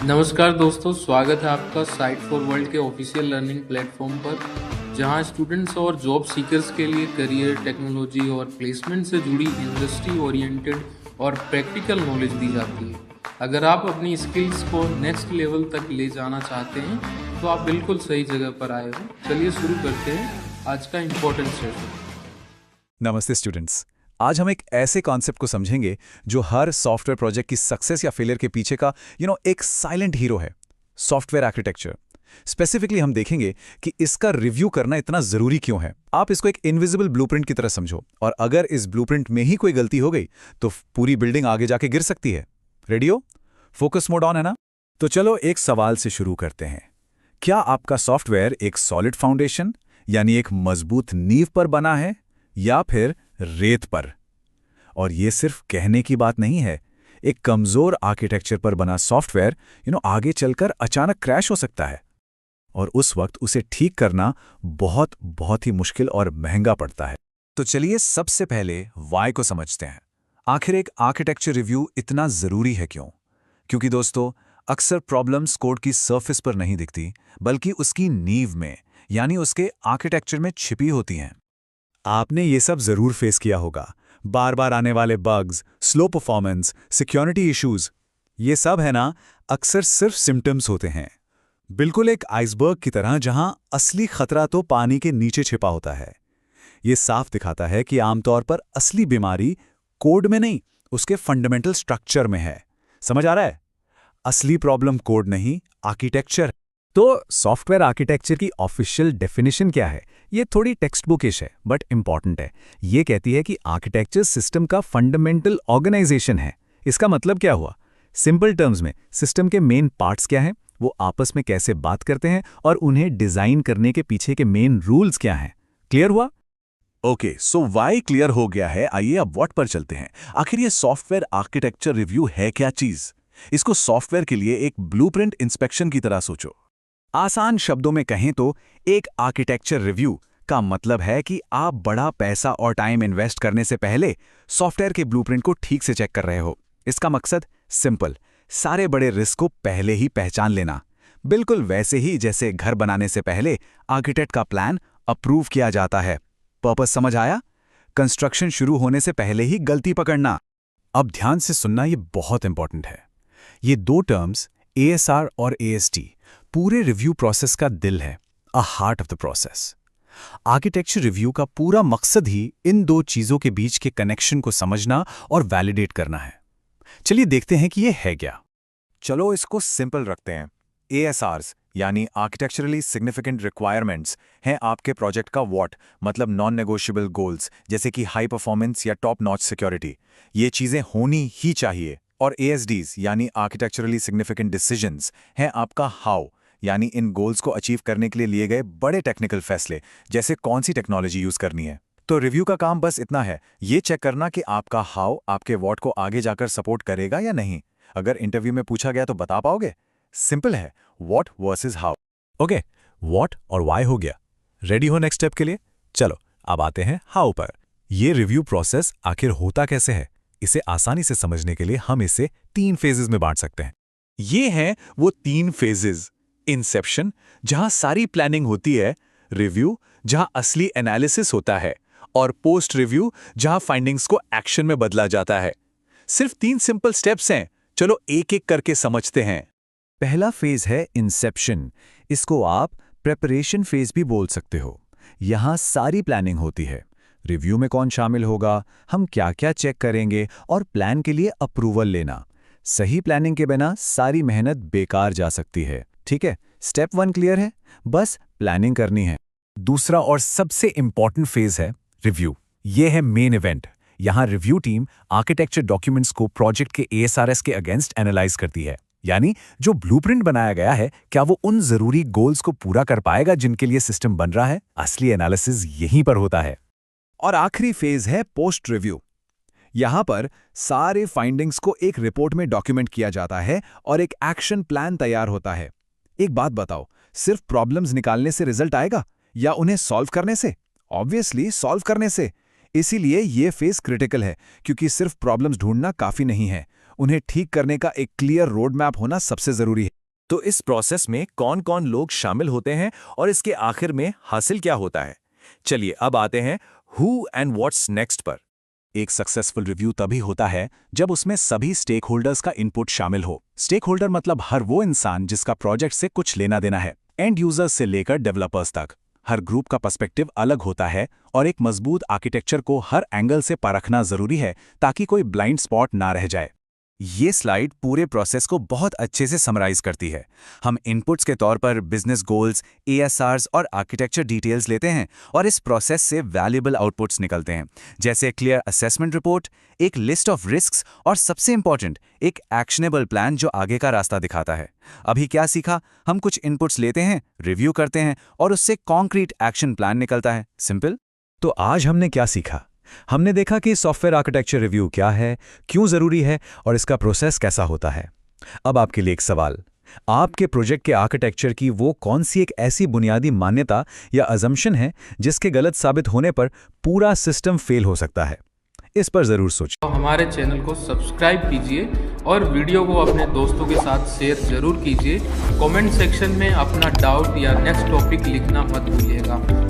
नमस्कार दोस्तों, स्वागत है आपका साइट फॉर वर्ल्ड के ऑफिशियल लर्निंग प्लेटफॉर्म पर, जहां स्टूडेंट्स और जॉब सीकर्स के लिए करियर, टेक्नोलॉजी और प्लेसमेंट से जुड़ी इंडस्ट्री ओरिएंटेड और प्रैक्टिकल नॉलेज दी जाती है। अगर आप अपनी स्किल्स को नेक्स्ट लेवल तक ले जाना चाहते हैं, तो आप बिल्कुल सही जगह पर आए हो। चलिए शुरू करते हैं आज का इम्पोर्टेंट सेशन। नमस्ते स्टूडेंट्स। आज हम एक ऐसे कॉन्सेप्ट को समझेंगे जो हर सॉफ्टवेयर प्रोजेक्ट की सक्सेस या फेलियर के पीछे का एक साइलेंट हीरो है, सॉफ्टवेयर आर्किटेक्चर। स्पेसिफिकली हम देखेंगे कि इसका रिव्यू करना इतना जरूरी क्यों है। आप इसको एक इनविजिबल ब्लूप्रिंट की तरह समझो, और अगर इस ब्लूप्रिंट में ही कोई गलती हो गई तो पूरी बिल्डिंग आगे जाके गिर सकती है। रेडी हो? फोकस मोड ऑन है ना? तो चलो एक सवाल से शुरू करते हैं। क्या आपका सॉफ्टवेयर एक सॉलिड फाउंडेशन यानी एक मजबूत नींव पर बना है, या फिर रेत पर? और ये सिर्फ कहने की बात नहीं है। एक कमजोर आर्किटेक्चर पर बना सॉफ्टवेयर आगे चलकर अचानक क्रैश हो सकता है, और उस वक्त उसे ठीक करना बहुत बहुत ही मुश्किल और महंगा पड़ता है। तो चलिए सबसे पहले वाई को समझते हैं। आखिर एक आर्किटेक्चर रिव्यू इतना जरूरी है क्यों? क्योंकि दोस्तों, अक्सर प्रॉब्लम्स कोड की सरफेस पर नहीं दिखती, बल्कि उसकी नींव में यानी उसके आर्किटेक्चर में छिपी होती हैं। आपने ये सब जरूर फेस किया होगा, बार बार आने वाले bugs, slow performance, security issues. ये सब है ना, अक्सर सिर्फ सिम्टम्स होते हैं, बिल्कुल एक आइसबर्ग की तरह, जहां असली खतरा तो पानी के नीचे छिपा होता है। ये साफ दिखाता है कि आमतौर पर असली बीमारी कोड में नहीं, उसके फंडामेंटल स्ट्रक्चर में है। समझ आ रहा है? असली प्रॉब्लम कोड नहीं, आर्किटेक्चर। तो सॉफ्टवेयर आर्किटेक्चर की ऑफिशियल डेफिनेशन क्या है? ये थोड़ी टेक्स्ट बुकिश है, बट इंपॉर्टेंट है। ये कहती है कि आर्किटेक्चर सिस्टम का फंडामेंटल ऑर्गेनाइजेशन है। इसका मतलब क्या हुआ? सिंपल टर्म्स में, सिस्टम के मेन पार्ट्स क्या हैं, वो आपस में कैसे बात करते हैं, और उन्हें डिजाइन करने के पीछे के मेन रूल्स क्या हैं। क्लियर हुआ? ओके, सो वाई क्लियर हो गया है। आइए अब व्हाट पर चलते हैं। आखिर ये सॉफ्टवेयर आर्किटेक्चर रिव्यू है क्या चीज? इसको सॉफ्टवेयर के लिए एक ब्लूप्रिंट इंस्पेक्शन की तरह सोचो। आसान शब्दों में कहें तो एक आर्किटेक्चर रिव्यू का मतलब है कि आप बड़ा पैसा और टाइम इन्वेस्ट करने से पहले सॉफ्टवेयर के ब्लूप्रिंट को ठीक से चेक कर रहे हो। इसका मकसद सिंपल, सारे बड़े रिस्क को पहले ही पहचान लेना। बिल्कुल वैसे ही जैसे घर बनाने से पहले आर्किटेक्ट का प्लान अप्रूव किया जाता है। पर्पस समझ आया? कंस्ट्रक्शन शुरू होने से पहले ही गलती पकड़ना। अब ध्यान से सुनना, ये बहुत इंपॉर्टेंट है। ये दो टर्म्स, ASR और AST, पूरे रिव्यू प्रोसेस का दिल है, a heart of the process. Architecture review का पूरा मकसद ही इन दो चीजों के बीच के कनेक्शन को समझना और वैलिडेट करना है। चलिए देखते हैं कि ये है क्या। चलो इसको सिंपल रखते हैं। ASRs यानी आर्किटेक्चरली सिग्निफिकेंट रिक्वायरमेंट्स हैं आपके प्रोजेक्ट का व्हाट, मतलब नॉन नेगोशिएबल गोल्स, जैसे कि हाई परफॉर्मेंस या टॉप नॉच सिक्योरिटी। ये चीजें होनी ही चाहिए। और ASDs यानी आर्किटेक्चरली सिग्निफिकेंट डिसीजंस हैं आपका हाउ, यानी इन गोल्स को अचीव करने के लिए लिए गए बड़े टेक्निकल फैसले, जैसे कौन सी टेक्नोलॉजी यूज करनी है। तो रिव्यू का काम बस इतना है, ये चेक करना कि आपका हाउ आपके व्हाट को आगे जाकर सपोर्ट करेगा या नहीं। अगर इंटरव्यू में पूछा गया तो बता पाओगे? सिंपल है, what versus how. Okay, what और वाई हो गया। रेडी हो नेक्स्ट स्टेप के लिए? चलो अब आते हैं हाउ पर। ये रिव्यू प्रोसेस आखिर होता कैसे है? इसे आसानी से समझने के लिए हम इसे 3 फेजेस में बांट सकते हैं। ये हैं वो 3 फेजेस। इंसेप्शन, जहां सारी प्लानिंग होती है, रिव्यू, जहां असली एनालिसिस होता है, और पोस्ट रिव्यू, जहां फाइंडिंग्स को एक्शन में बदला जाता है। सिर्फ 3 सिंपल स्टेप्स हैं। चलो एक एक करके समझते हैं। पहला फेज है इंसेप्शन। इसको आप प्रेपरेशन फेज भी बोल सकते हो। यहां सारी प्लानिंग होती है। रिव्यू में कौन शामिल होगा, हम क्या क्या चेक करेंगे, और प्लान के लिए अप्रूवल लेना। सही प्लानिंग के बिना सारी मेहनत बेकार जा सकती है। ठीक है, स्टेप 1 क्लियर है? बस प्लानिंग करनी है। दूसरा और सबसे इंपॉर्टेंट फेज है रिव्यू। यह है मेन इवेंट। यहां रिव्यू टीम आर्किटेक्चर डॉक्यूमेंट्स को प्रोजेक्ट के ASRS के अगेंस्ट एनालाइज करती है, यानी जो ब्लूप्रिंट बनाया गया है, क्या वो उन जरूरी गोल्स को पूरा कर पाएगा जिनके लिए सिस्टम बन रहा है। असली एनालिसिस यहीं पर होता है। और आखिरी फेज है पोस्ट रिव्यू। यहां पर सारे फाइंडिंग्स को एक रिपोर्ट में डॉक्यूमेंट किया जाता है और एक एक्शन प्लान तैयार होता है। एक बात बताओ, सिर्फ प्रॉब्लम्स निकालने से रिजल्ट आएगा या उन्हें सॉल्व करने से? ऑब्वियसली सॉल्व करने से। इसीलिए ये फेज क्रिटिकल है, क्योंकि सिर्फ प्रॉब्लम्स ढूंढना काफी नहीं है, उन्हें ठीक करने का एक क्लियर रोड मैप होना सबसे जरूरी है। तो इस प्रोसेस में कौन कौन लोग शामिल होते हैं और इसके आखिर में हासिल क्या होता है? चलिए अब आते हैं हु एंड व्हाट्स नेक्स्ट पर। एक सक्सेसफुल रिव्यू तभी होता है जब उसमें सभी स्टेक होल्डर्स का इनपुट शामिल हो। स्टेक होल्डर मतलब हर वो इंसान जिसका प्रोजेक्ट से कुछ लेना देना है, एंड यूजर्स से लेकर डेवलपर्स तक। हर ग्रुप का पर्सपेक्टिव अलग होता है और एक मजबूत आर्किटेक्चर को हर एंगल से परखना जरूरी है ताकि कोई ब्लाइंड स्पॉट ना रह जाए। ये स्लाइड पूरे प्रोसेस को बहुत अच्छे से समराइज करती है। हम इनपुट्स के तौर पर बिजनेस गोल्स, एएसआरस और आर्किटेक्चर डिटेल्स लेते हैं और इस प्रोसेस से वैल्यूएबल आउटपुट्स निकलते हैं, जैसे क्लियर असेसमेंट रिपोर्ट, एक लिस्ट ऑफ रिस्क्स और सबसे इंपॉर्टेंट एक एक्शनेबल प्लान जो आगे का रास्ता दिखाता है। अभी क्या सीखा? हम कुछ इनपुट्स लेते हैं, रिव्यू करते हैं और उससे कॉन्क्रीट एक्शन प्लान निकलता है। सिंपल। तो आज हमने क्या सीखा? हमने देखा कि सॉफ्टवेयर आर्किटेक्चर रिव्यू क्या है, क्यों जरूरी है और इसका प्रोसेस कैसा होता है। अब आपके लिए एक सवाल, आपके प्रोजेक्ट के आर्किटेक्चर की वो कौन सी एक ऐसी बुनियादी मान्यता या अजम्पशन है जिसके गलत साबित होने पर पूरा सिस्टम फेल हो सकता है? इस पर जरूर सोचिए। तो हमारे चैनल को सब्सक्राइब कीजिए और वीडियो को अपने दोस्तों के साथ शेयर जरूर कीजिए। कमेंट सेक्शन में अपना डाउट या नेक्स्ट टॉपिक लिखना मत भूलिएगा।